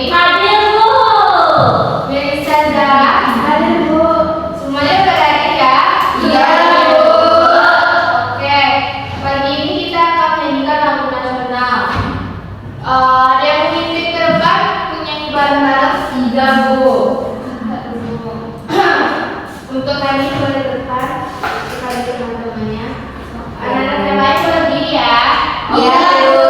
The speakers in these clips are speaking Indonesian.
Hadir, Bu. Bisa hadir, Bu. Semuanya pada hadir ya? Iya, Bu. Oke, pagi ini kita akan menyanyikan lagu nasional. Ada yang memimpin ke depan, menyanyi bareng-bareng? Iya, Bu. Untuk kami boleh ke depan, sekali teman-temannya. Anak-anak yang lain boleh berdiri ya. Iya, Bu.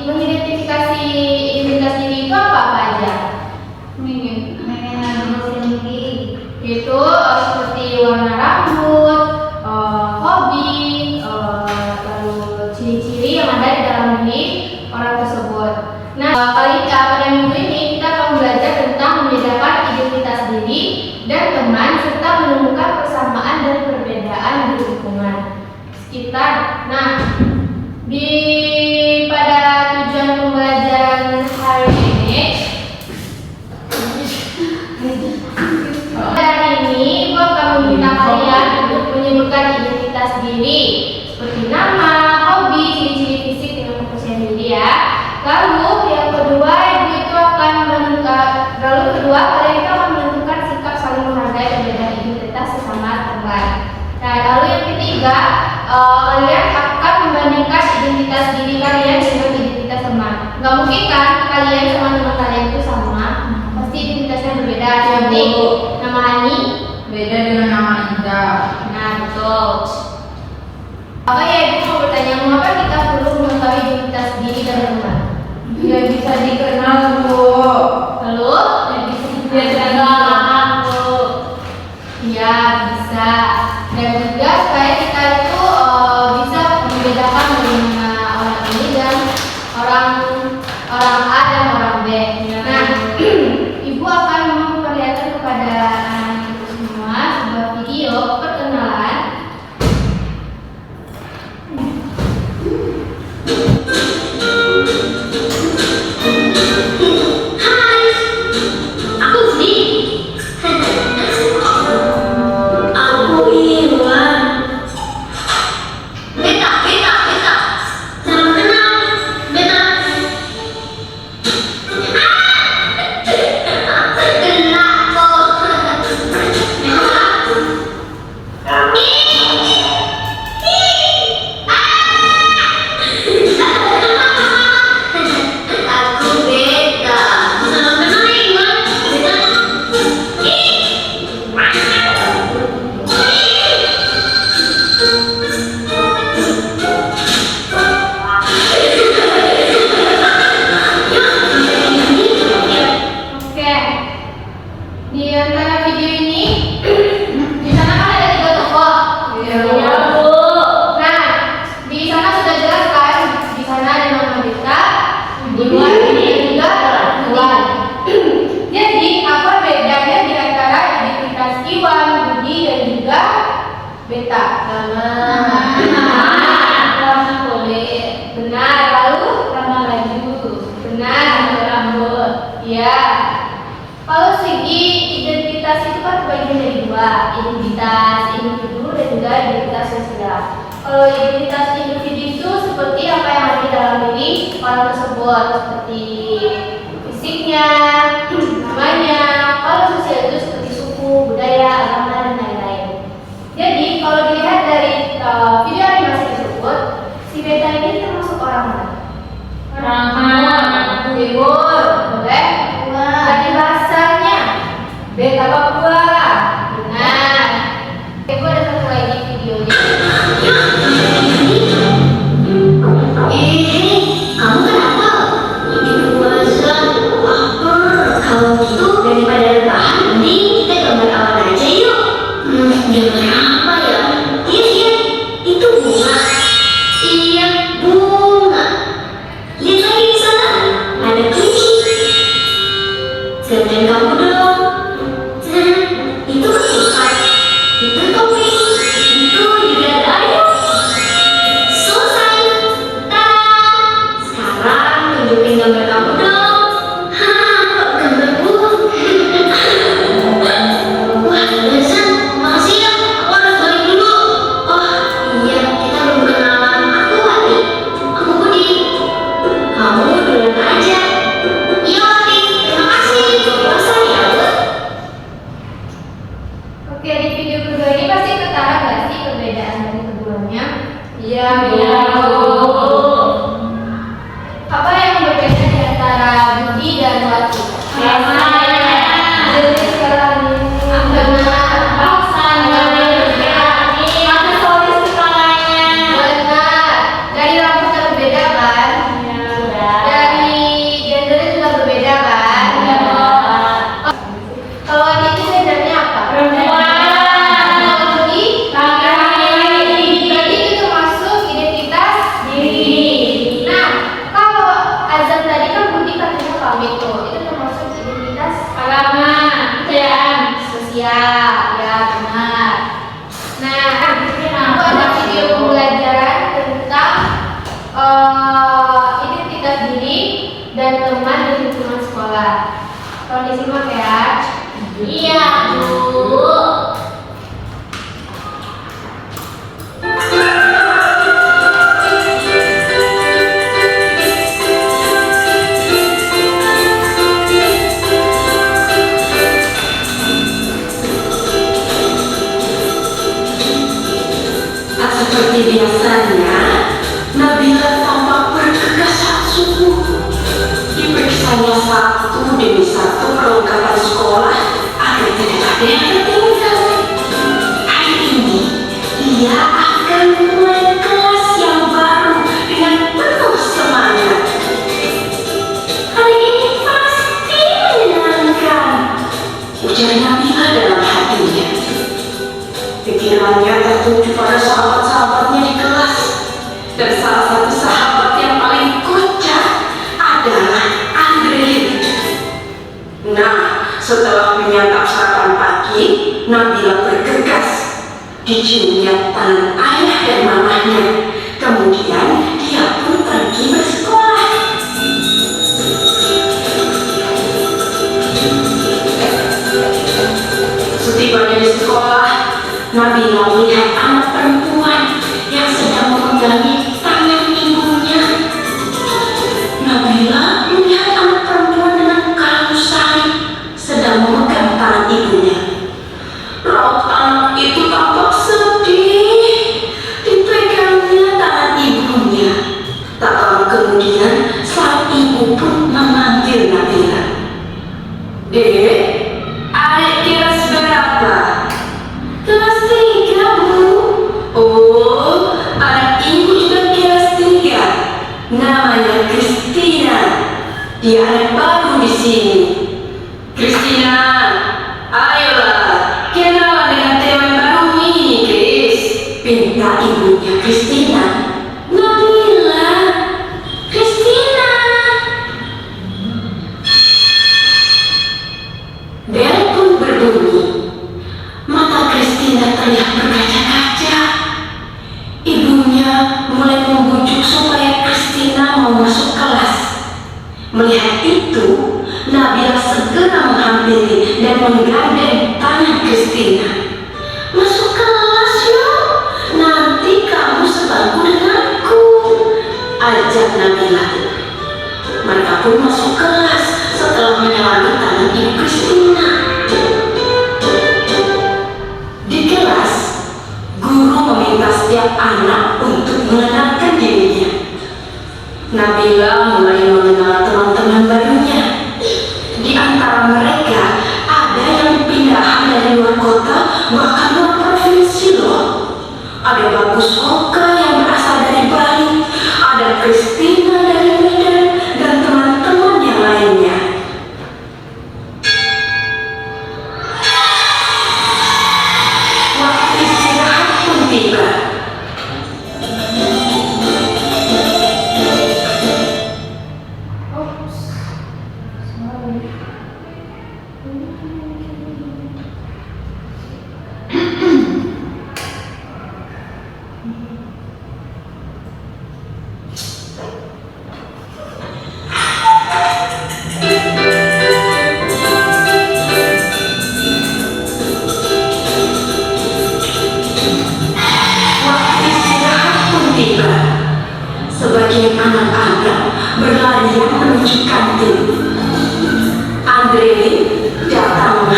Mengidentifikasi identitas diri itu apa aja? Itu seperti warna rambut, hobi, lalu ciri-ciri yang ada di dalam diri orang tersebut. Nah, pada minggu ini kita akan belajar tentang membedakan identitas diri dan teman serta menemukan persamaan dan perbedaan di lingkungan sekitar. Nah, pada tujuan pembelajaran hari ini, gue akan meminta kalian untuk menyebutkan identitas diri seperti nama, hobi, ciri-ciri fisik dengan kepercayaan diri ya. Lalu kalian itu akan menentukan sikap saling menghargai perbedaan identitas sesama teman. Nah, lalu yang ketiga, kalian akan membandingkan identitas diri Nggak mungkin kan kalian sama teman kalian itu sama, pasti identitasnya berbeda. Seperti nama Hani Beda dengan nama Anda. nah betul. Apa ya, ibu mau bertanya, mengapa kita perlu mengetahui identitas diri dan teman? Biar bisa dikenal, Bu. Lalu Biar dikenal, Bu. ya bisa, dan juga supaya kita itu bisa membedakan bagaimana orang ini dan orang A dan orang B. Nah, ibu akan memperlihatkan kepada anak ibu semua sebuah video perkenalan. Oke, di antara video ini, di sana kan ada 3 tokoh. Iya, Bu. Nah, di sana sudah jelas kan, di sana ada nama Dita, Iwan, dan juga Iwan. Jadi, apa bedanya di antara identitas Iwan, Budi, dan juga Beta? Warna kulit. Benar, lalu Warna baju. benar, Rambut. ya. Kalau segi identitas itu kan terbagi menjadi 2, identitas individu dan juga identitas sosial. Kalau identitas individu itu seperti apa yang ada di dalam diri orang tersebut, seperti fisiknya, namanya. Kalau sosial itu seperti suku, budaya, agama, dan lain-lain. Jadi kalau dilihat dari video animasi tersebut, si Beta ini termasuk orang mana? Orang Timur, boleh? Dari bahasanya Beta Papua. benar. Ibu ada satu lagi videonya. Kamu kenapa? Ini puasa lapar. Kalau gitu daripada rebahan, mending kita gambar awan aja yuk. Gambar apa ya? Iya, itu bunga. Iya, bunga. Lihat lagi di sana, ada kelinci. Gantian kamu dong. Itu ketupat. Itu topi. Itu juga ada ayam. Selesai. Tada! Sekarang tunjukin gambar kamu dong. Hah, gambarku. Wah, Lesa, makasih ya. Aku harus balik dulu. Oh, iya, kita belum kenalan. Aku Wati. Aku Budi. Kamu duluan aja. Iya, Wati. Terima kasih. Masa ya? Oke, di video kedua ini pasti ketara nggak sih perbedaan dari keduanya? Iya, Iya, Bu. Apa yang berbeda di antara Budi dan Wati? Rasanya. Jadi sekarang ini benar. Ada polis kepalanya. Benar. Dari rambut yang berbeda kan? Dari gendernya juga berbeda kan? Kalau Wati itu gendernya apa? Kalau Budi, berarti itu termasuk identitas diri. Nah, kalau Azam tadi kan Budi katanya pamit tuh, itu termasuk identitas sosial, ya benar. Nah, aku ada video pembelajaran tentang identitas diri dan teman di lingkungan sekolah. Tolong disimak ya. Iya, Bu. Seperti biasanya, Nabila tampak bergegas suku. ada yang tertinggal. Hari ini ia akan mulai kelas yang baru dengan penuh semangat. Hari ini pasti menyenangkan, ujar Nabila dalam hatinya. Pikirannya tertuju pada sahabat-sahabatnya di kelas, dan salah satu sahabat yang paling kocak adalah Andre. Nah, setelah menyantap sarapan pagi, Nabila bergegas. Diciumnya tangan ayah dan mamahnya. Kemudian dia pun pergi bersekolah. Setibanya di sekolah, Nabila melihat anak perempuan yang sedang memegangi tangan ibunya. Nabila melihat anak perempuan dengan kalung salib sedang memegang tangan ibunya. Raut anak itu tampak sedih. Dipegangnya tangan ibunya. Tak lama kemudian, sang ibu pun memanggil Nabila. Dek, adik kelas berapa? Kelas 3, Bu. Oh, anak ibu juga kelas 3. Namanya Christina. Dia anak baru di sini. Christina, ayolah, kenalan dengan teman baru ini, Chris. Pinta ibunya Christina. Nabila, Christina. Bel pun berbunyi. Mata Christina terlihat berkaca-kaca. Ibunya mulai membujuk supaya Christina mau masuk kelas. Melihat itu, Nabila segera menghampiri dan menggandeng tangan Christina. Masuk kelas yuk, nanti kamu sebangku denganku, ajak Nabila. Mereka pun masuk kelas setelah menyelami tangan ibu Christina. Di kelas, guru meminta setiap anak untuk mengenalkan dirinya. Nabila mulai mengenal teman-teman barunya. Di antara mereka ada yang pindahan dari luar kota, bahkan luar provinsi loh. Ada Bagus Hoka yang berasal dari Bali, ada Christina dari Medan, dan teman-teman yang lainnya. Waktu istirahat pun tiba. Sebagian anak-anak berlarian menuju kantin. Andre datang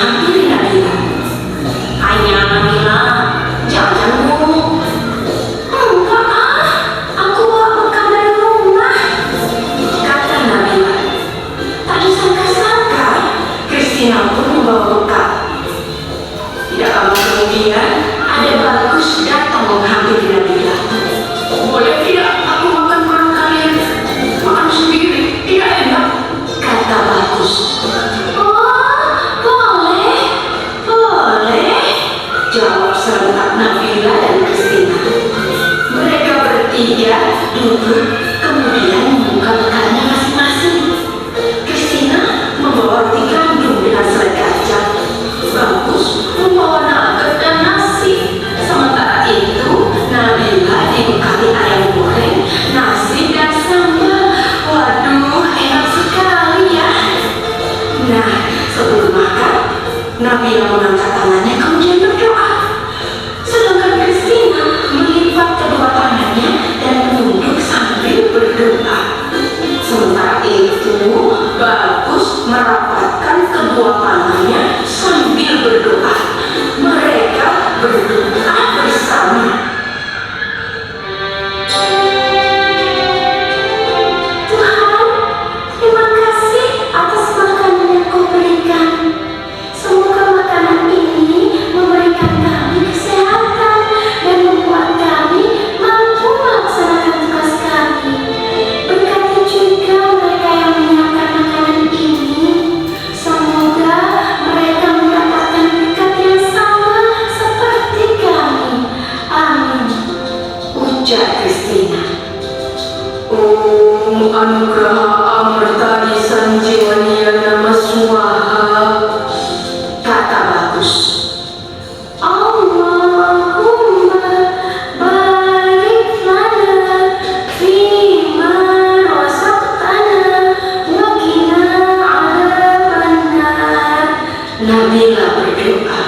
Nabila berdoa.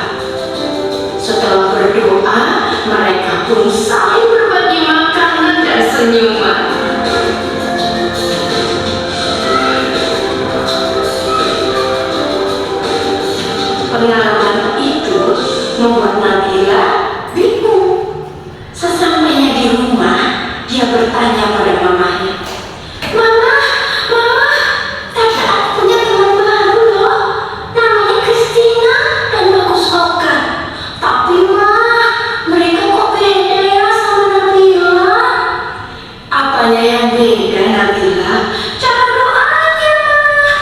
Setelah berdoa, mereka pun saling berbagi makanan dan senyuman. Pengalaman itu membuat Nabila bingung. Sesampainya di rumah, dia bertanya pada mamahnya, "Mama, Mama, tadi aku punya teman baru loh. Namanya Christina dan Bagus Oka. Tapi mereka kok beda ya sama Nabila?" "Apanya yang beda, Nabila?" "Cara doanya, Ma."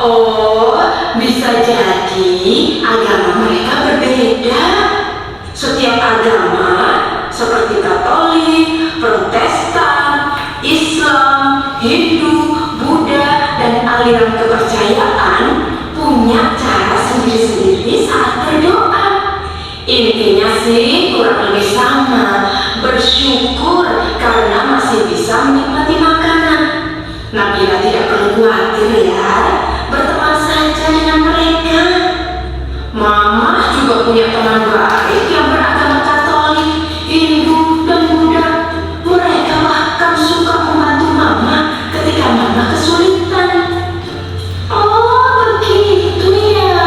"Oh, bisa jadi agama mereka berbeda. Setiap agama seperti Katolik, Protestan, Islam, Hindu, Buddha, dan aliran kepercayaan punya cara sendiri-sendiri saat berdoa. Intinya sih kurang lebih sama. Bersyukur karena masih bisa menikmati makanan. Nabila tidak perlu khawatir ya, berteman saja dengan mereka. Mama juga punya teman baik yang beragama Katolik, Hindu, dan Buddha. Mereka bahkan suka membantu Mama ketika Mama kesulitan. Oh, begitu ya.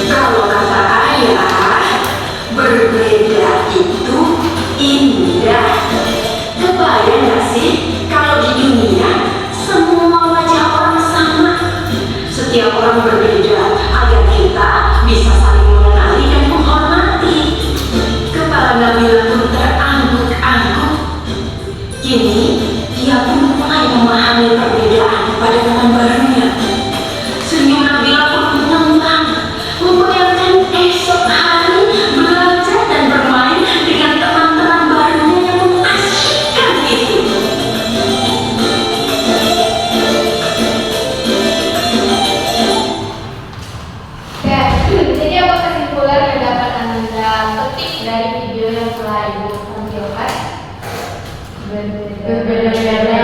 Kalau kata ayah, berbeda itu indah. Kebayang gak sih kalau di dunia semua wajah orang sama? Setiap orang berbeda agar kita bisa saling mengenali dan menghormati. Kepala Nabila pun terangguk-angguk. Kini dia pun mulai memahami perbedaan pada teman barunya. Senyum Nabila pun mengembang, membayangkan esok hari belajar dan bermain dengan teman-teman barunya yang mengasyikkan itu. Oke, jadi apa kesimpulan yang dapat Anda petik dari video yang telah Ibu tampilkan? Berbeda-beda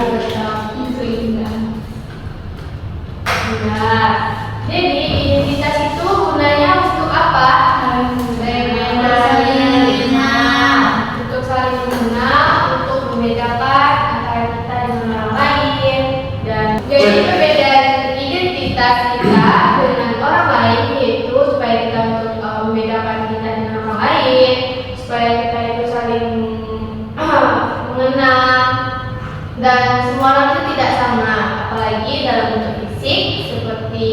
tetapi seimbang. Nah, jadi identitas itu gunanya untuk apa? Berbeda untuk saling mengenal, untuk membedakan antara kita dengan orang lain, dan jadi perbedaan identitas kita dengan orang lain yaitu supaya kita untuk membedakan kita dengan orang lain, supaya kita itu saling mengenal, dan semua orang itu tidak sama, apalagi dalam bentuk fisik seperti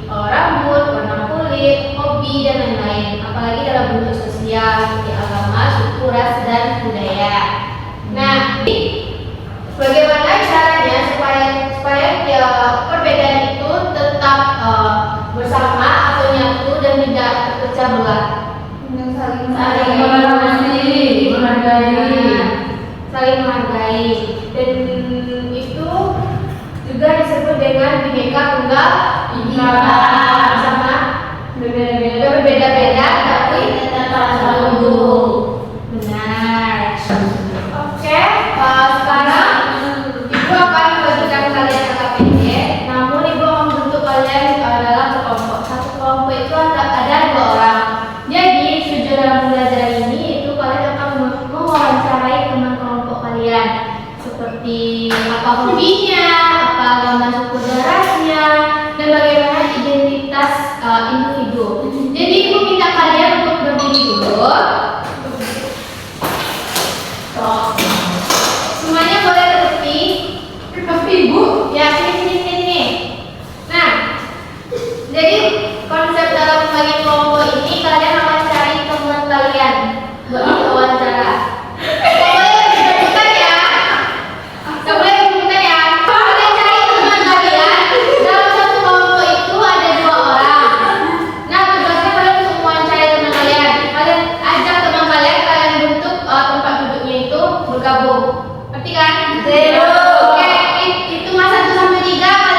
rambut, warna kulit, hobi, dan lain-lain, apalagi dalam bentuk sosial seperti agama, suku, ras, dan budaya. Nah, bagaimana caranya supaya ya, perbedaan itu tetap bersama atau nyatu dan tidak terpecah belah? Saling menghargai, dan itu juga disebut dengan Bhinneka Tunggal Ika, sama berbeda-beda tapi tetap satu. Benar. Oke, sekarang Ibu akan membagikan kalian KKPD, namun Ibu akan membentuk kalian dalam kelompok. Satu kelompok itu ada 2 orang. Jadi tujuan dalam belajar ini itu kalian akan mewawancarai teman kelompok kalian, seperti apa hobinya, apa agama suku darahnya, dan bagaimana identitas individu. Jadi Ibu minta kalian untuk berdiri dulu. Semuanya boleh berdiri. Ibu, ya sini. Nah, jadi konsep dalam membagi kelompok ini kalian akan cari teman kalian buat diwawancara. Boleh dibutuhkan ya? Boleh dibutuhkan ya? Kalian cari teman kalian. Dalam satu kelompok itu ada 2 orang. Nah, tugasnya kalian untuk mewawancarai teman kalian. Kalian ajak teman kalian bentuk tempat duduknya itu bergabung. Ngerti kan? 0. Oke, hitungan 1 sampai 3.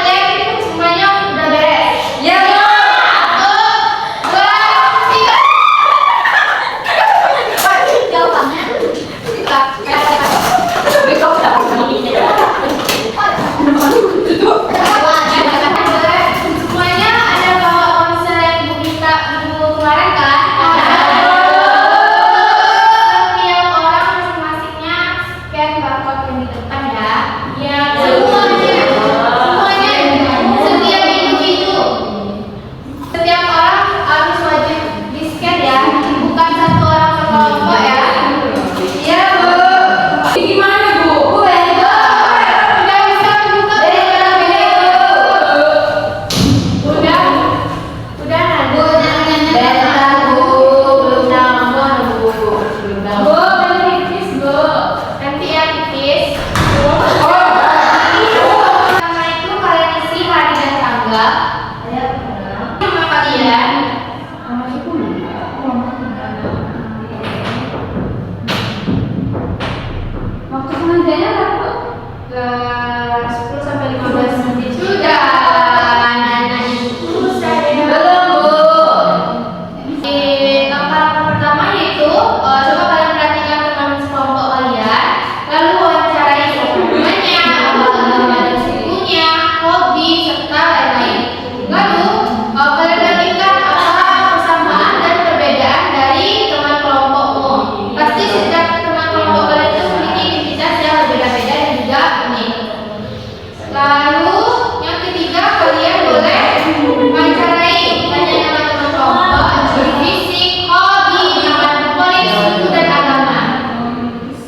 Lalu yang ketiga, kalian boleh mewawancarai tanya teman-teman kelompok, ciri fisik, hobi, nama favorit, suku dan agama.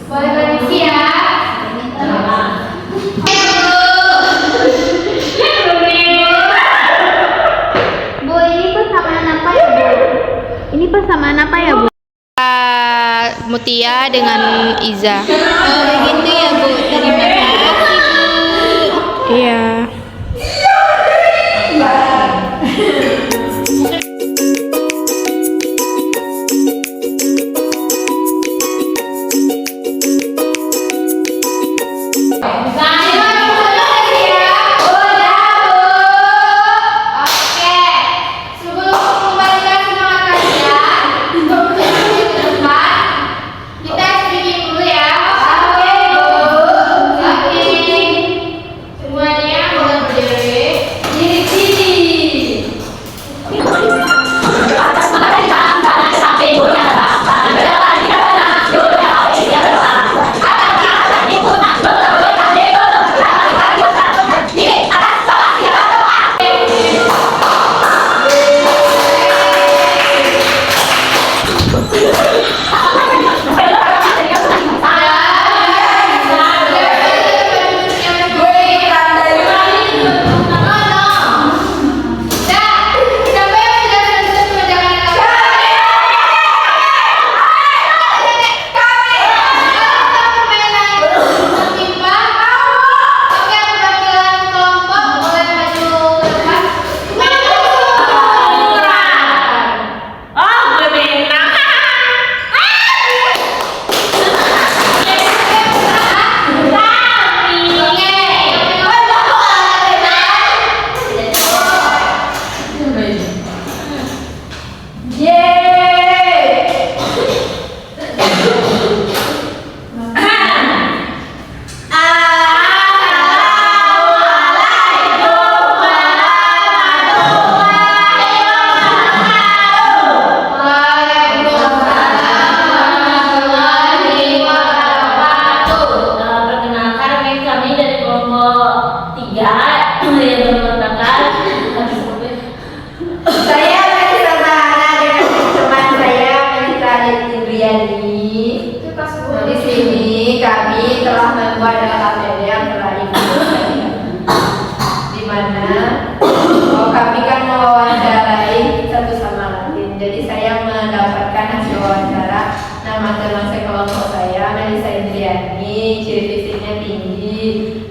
Boleh berdiri ya. Bu, ini persamaan apa ya, Bu? Ini persamaan apa ya, Bu? Mutia dengan Iza. Oh, begitu ya, Bu. Terima kasih, Bu. Iya.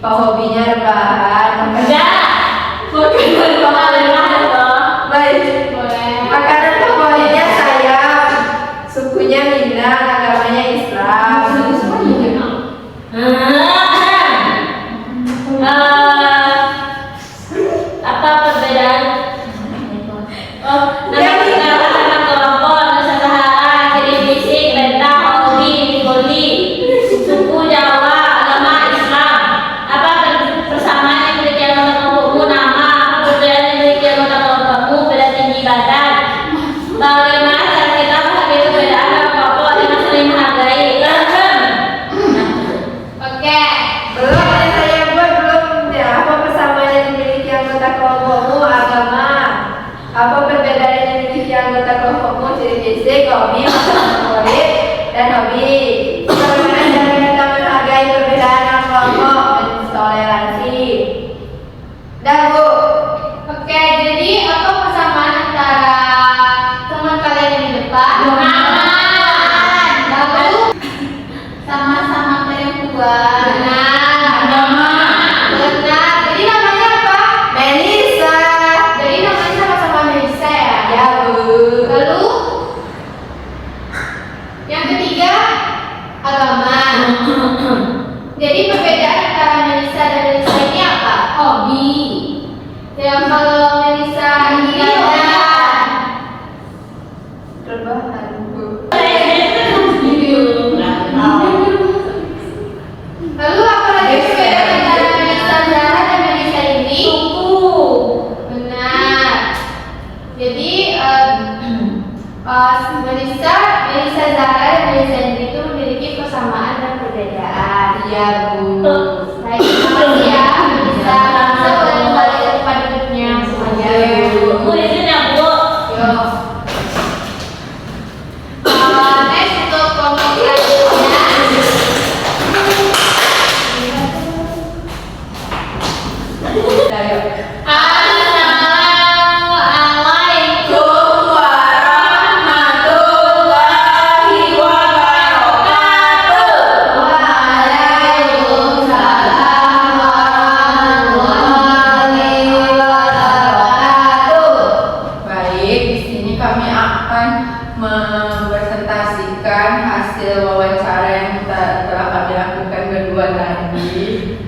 Hobinya rebahan. Makanan favoritnya sayap, sukunya Minang, agamanya Islam. Apa perbedaan? Oh, nama kelompok, Nusa Sahara, ciri fisik, renta, hobi, body, suku Jawa, agama Islam. Apa persamaan yang memiliki anggota kelompokmu? Nama. Apa perbedaan yang memiliki anggota kelompokmu? Beda tinggi badan. Bagaimana cara kita menghargai perbedaan dalam kelompok dengan saling menghargai? Oke, belum yang saya buat belum ya. Apa persamaan yang dimiliki anggota kelompokmu? Agama. Apa perbedaan yang dimiliki anggota kelompokmu? Ciri fisik, hobi, makanan favorit, dan hobi. Bagaimana cara kita menghargai perbedaan dalam kelompok? Toleransi. Dan Bu. Oke, jadi apa persamaan antara teman kalian yang di depan? Lalu sama-sama perempuan. Benar. Jadi namanya apa? Melisa. Jadi namanya sama-sama Melisa ya? Ya, Bu. Lalu yang ketiga agama. Jadi perbedaan antara Melisa dan Melisa ini apa? Hobi. Ayo. Assalamualaikum warahmatullahi wabarakatuh. Waalaikumsalam warahmatullahi wabarakatuh. Baik, di sini kami akan mempresentasikan hasil wawancara yang telah kami lakukan berdua tadi.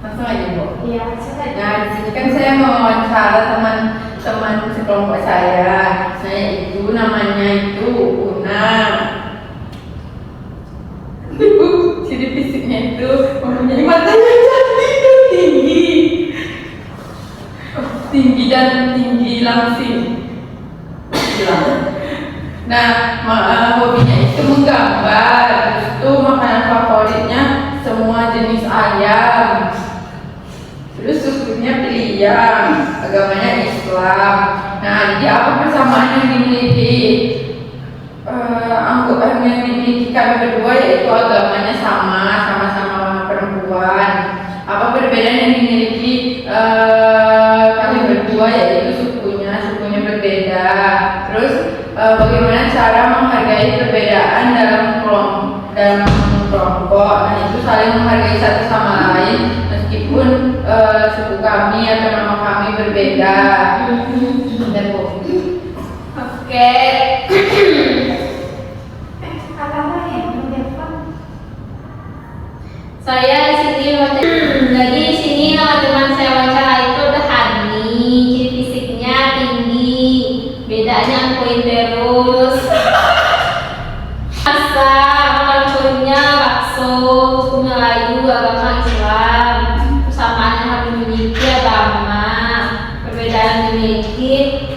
Langsung aja, Bu. Iya, Nah, di sini kan saya mewawancara teman-teman sekelompok saya. Saya itu namanya itu Una. Ciri fisiknya itu mempunyai mata yang cantik dan tinggi. Tinggi dan tinggi langsing. Nah, hobinya itu menggambar. Terus itu makanan favoritnya semua jenis ayam. Terus sukunya Piliang, agamanya Islam. Nah, jadi apa persamaan yang dimiliki anggota yang dimiliki kami berdua, yaitu agamanya sama-sama perempuan. Apa perbedaan yang dimiliki kami berdua, yaitu sukunya berbeda. Terus bagaimana cara menghargai perbedaan dalam kelompok. Nah, itu saling menghargai satu sama lain meskipun suku kami atau nama kami berbeda. Dan Bu. Oke. Saya di sini jadi di sini nama teman saya wawancara itu ada Hani, ciri fisiknya tinggi, bedanya poin terus. Asa, makan kuenya bakso, suku Melayu, agama Islam. Persamaan yang kami miliki agama, perbedaan dimiliki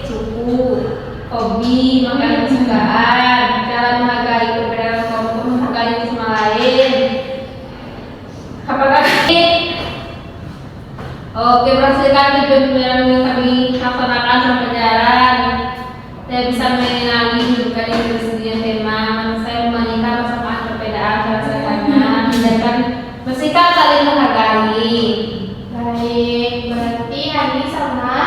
suku, hobi, makanan kesukaan, cara menghargai perbedaan kelompok, menghargai sama lain. Apakah Oke, perhatikan tujuan yang kami laksanakan sama pelajaran. Saya bisa mengenali bukan yang tersediaan tema. Saya membandingkan persamaan perbedaan cara saya tanya dan bersikap saling menghargai. Baik, berarti Hani sama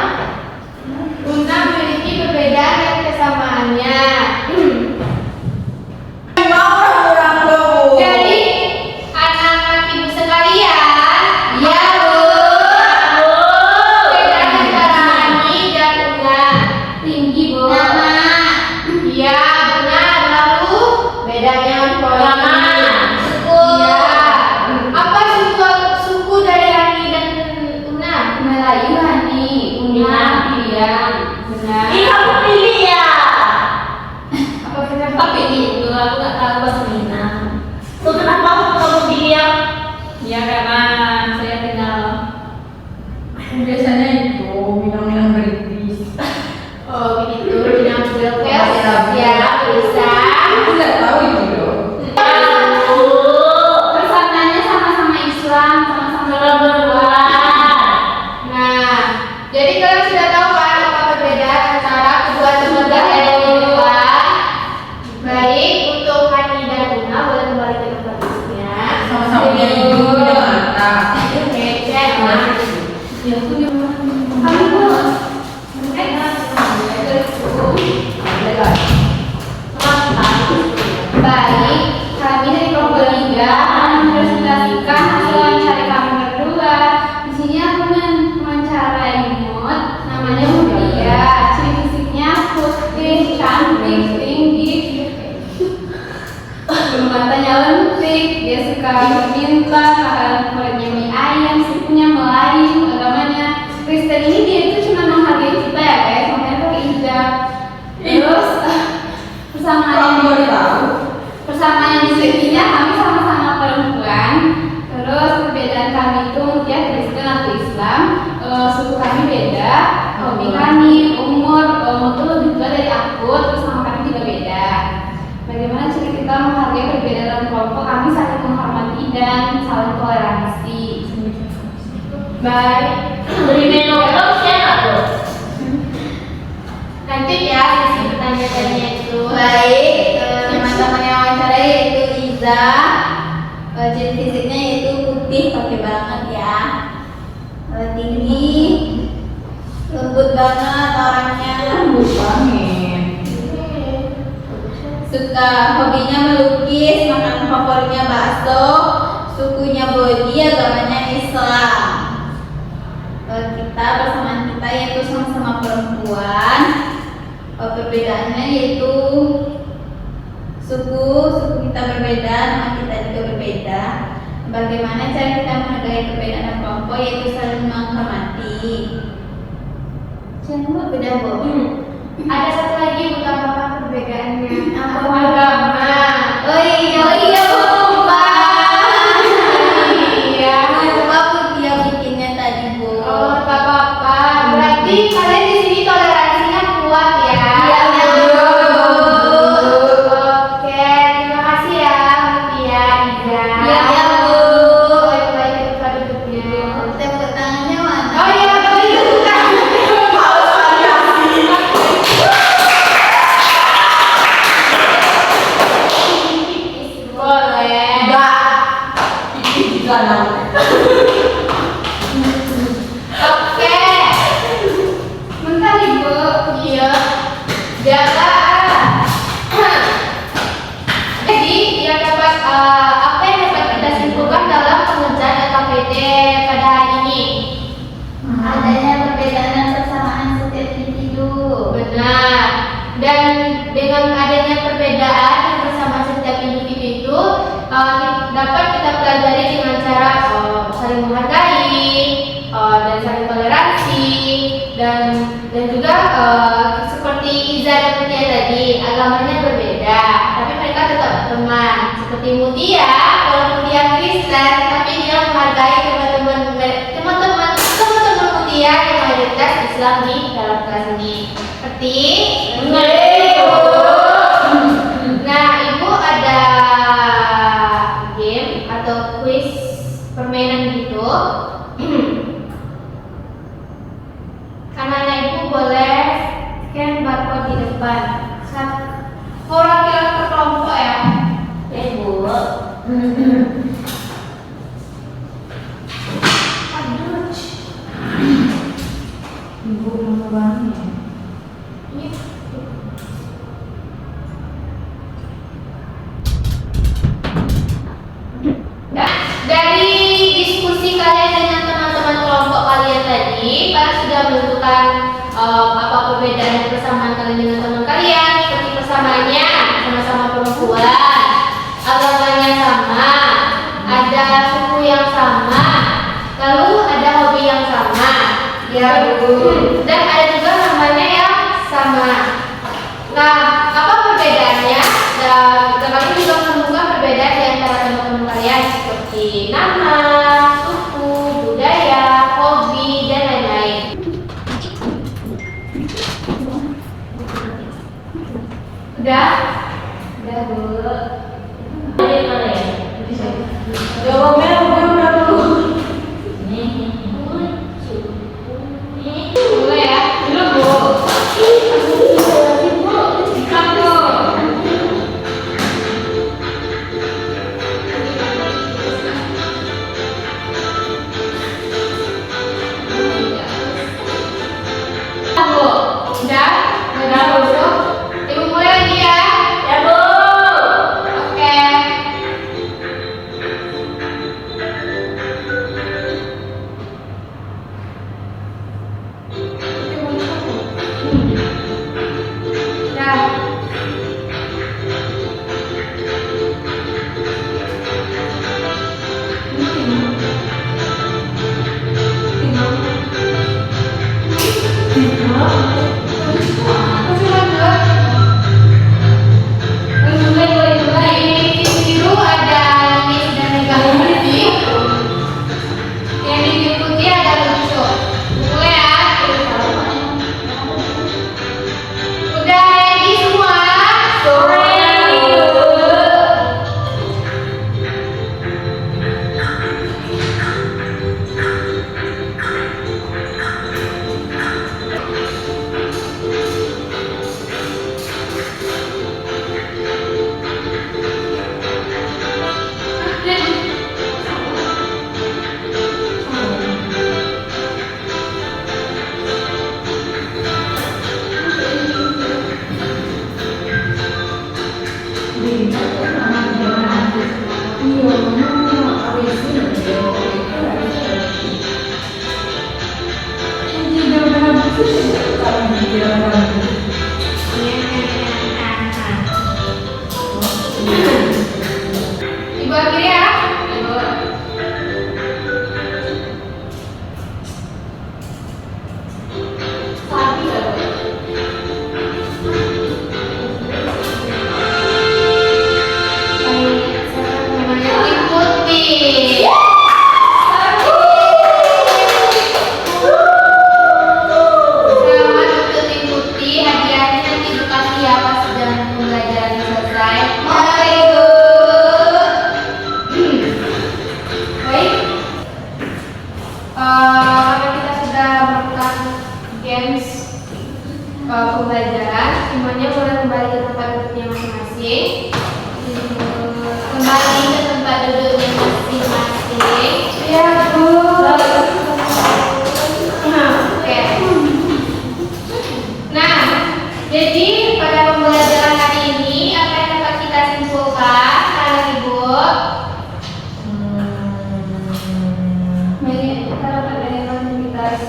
Una memiliki perbedaan dan kesamaannya. Jadi, anak-anak ibu sekalian, ya Bu, perbedaan antara Hani dan Una tinggi Bu. Iya, benar. Lalu bedanya poin. Suku. Iya. Apa suku dari Hani dan Una? Melayu Hani, Una Piliang. Benar. Ini kamu pilih ya. Apa kita Tapi itu aku nggak tahu bahasa Minang. Tuh kenapa kamu pilih ya? Ya karena saya tinggal. biasanya itu minum-minum British. Oh begitu, minum British. Ya bisa. Aku nggak tahu itu loh. Persamaannya sama-sama Islam, sama-sama perempuan. Nah, jadi kalian sudah tahu kan apa perbedaan antara kedua lembaga perempuan. Baik, untuk Hani dan Una boleh kembali ke tempat duduknya. Sama-sama punya ibu, punya mata. Oke, cek. Ya, aku kami Baik, kami dari kelompok 3 mempresentasikan hasil wawancara kami berdua. Di sini aku mewawancarai Imut, namanya Mutia. Ciri fisiknya putih, cantik, tinggi, matanya lentik. Dia suka meminta, makanan favoritnya mie ayam, sukunya Melayu, agamanya Kristen. Ini dia itu cuma menghargai kita ya guys, makanya pakai hijab. Terus persamaan di sekinya kami sama-sama perempuan. Terus perbedaan kami itu Mutia Kristen atau Islam, suku kami beda, hobi kami, umur itu lebih tua dari aku, terus nama kami juga beda. Bagaimana cara kita menghargai perbedaan dalam kelompok? Kami saling menghormati dan saling toleransi. Baik. Beri menu dong siapa tuh? Lanjut ya sesi pertanyaan-tanya itu. Baik, teman-teman yang wawancara yaitu Iza. Ciri fisiknya yaitu putih, pakai banget ya. tinggi, lembut banget orangnya. Lembut banget. Suka hobinya melukis, makanan favoritnya bakso, sukunya Bodi, agamanya Islam. Kita bersamaan kita yaitu sama-sama perempuan. Perbedaannya yaitu suku kita berbeda, nama kita juga berbeda. Bagaimana cara kita menghargai perbedaan kelompok yaitu saling menghormati. Jangan beda, Bu. Ada satu lagi bukan apa perbedaannya. Apa? Agama. Oh iya Bu, lupa. Iya. Lupa Bu dia bikinnya tadi Bu. Oh, tak apa-apa. Berarti kalian di sini toleransinya kuat ya. Iya, Bu. Oke, terima kasih ya, Mutia, Iza. Iya, Bu. Baik-baik kita duduknya. Tepuk tangannya mana? Oh iya, boleh bukan. Boleh. Oke. Bentar Ibu. Iya. Jaga. Jadi yang dapat apa yang dapat kita simpulkan dalam pengerjaan LKPD pada hari ini? Adanya perbedaan dan persamaan setiap individu. Benar. Dan dengan adanya perbedaan dan persamaan setiap individu itu dapat kita pelajari dengan cara saling menghargai dan saling toleransi dan juga seperti Iza dan Mutia tadi agamanya berbeda tapi mereka tetap teman seperti Mutia walaupun dia Kristen tapi dia menghargai teman-teman Mutia yang mayoritas Islam di dalam kelas ini seperti nah Ibu ada game atau quiz permainan gitu. Anak-anak Ibu boleh scan barcode di depan. Perwakilan per kelompok ya. Ya Bu. Aduh. Ibu lama banget. Nah, dari diskusi kalian dengan teman-teman kelompok kalian tadi, kalian sudah menentukan apa perbedaan dan persamaan kalian dengan teman kalian. Seperti persamaannya, sama-sama perempuan, agamanya sama, ada suku yang sama, lalu ada hobi yang sama, ya Bu. Dan ada juga namanya yang sama. Nah, apa perbedaannya? Dan kalian juga menemukan perbedaan di antara teman-teman kalian seperti nama, suku, budaya, hobi, dan lain-lain. Udah? Udah Bu. Jadi mana ya? Jawabnya gue udah dulu. Boleh ya? Dulu Bu. Satu. Bu, udah? Udah Bu. Ibu mulai lagi ya. Ya Bu. Oke. Nah, masih lanjut. Mulai. Biru ada Nis dan Megang Putih. Yang di biru putih ada lucu. Mulai ya. Udah ready semua?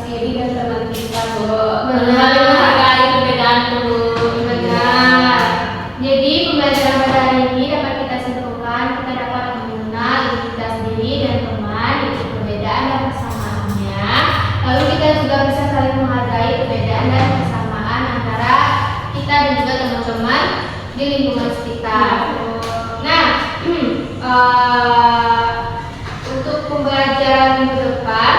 diri dan teman kita, Bu. Saling menghargai perbedaan dulu. Benar. Jadi pembelajaran pada hari ini dapat kita simpulkan kita dapat mengenal identitas diri dan teman, yaitu perbedaan dan persamaannya. Lalu kita juga bisa saling menghargai perbedaan dan persamaan antara kita dan juga teman-teman di lingkungan sekitar. Nah, untuk pembelajaran minggu depan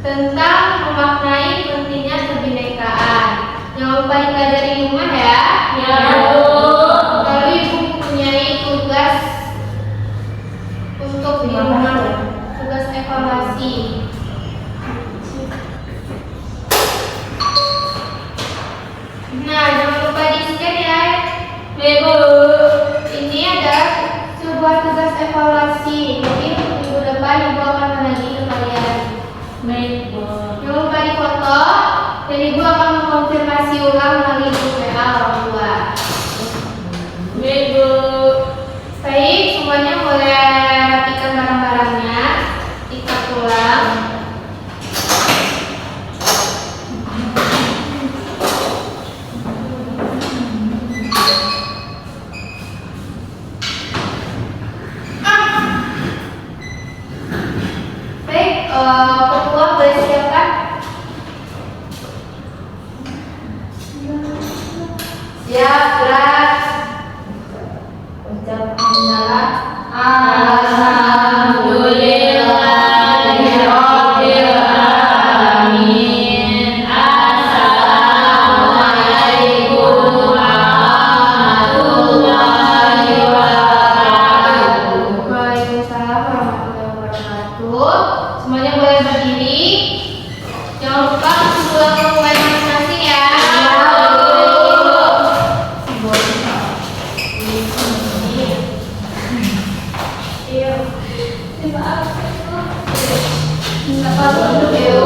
tentang memaknai pentingnya kebinekaan. Jangan lupa dipelajari di rumah ya. Ya, Bu. Lalu Ibu mempunyai tugas untuk di rumah, tugas evaluasi. Nah, jangan lupa di-scan ya. Ibu. Ini adalah sebuah tugas evaluasi. Jadi minggu depan Ibu akan menagih ke kalian. Baik, Bu. Jangan lupa difoto dan Ibu akan mengkonfirmasi ulang melalui grup WA orang tua. Baik, Bu. Baik, semuanya boleh rapikan barang-barangnya, ikat ulang. Baik, ketua boleh siapkan? Siap, gerak. Ucap hamdalah. Alhamdulillahirabbil alamin. Assalamualaikum warahmatullahi wabarakatuh. Waalaikumsalam warahmatullahi wabarakatuh. Semuanya boleh berdiri. Jangan lupa langsung pulang ke rumah masing-masing ya. Iya. Maaf. Nggak apa-apa duduk ya.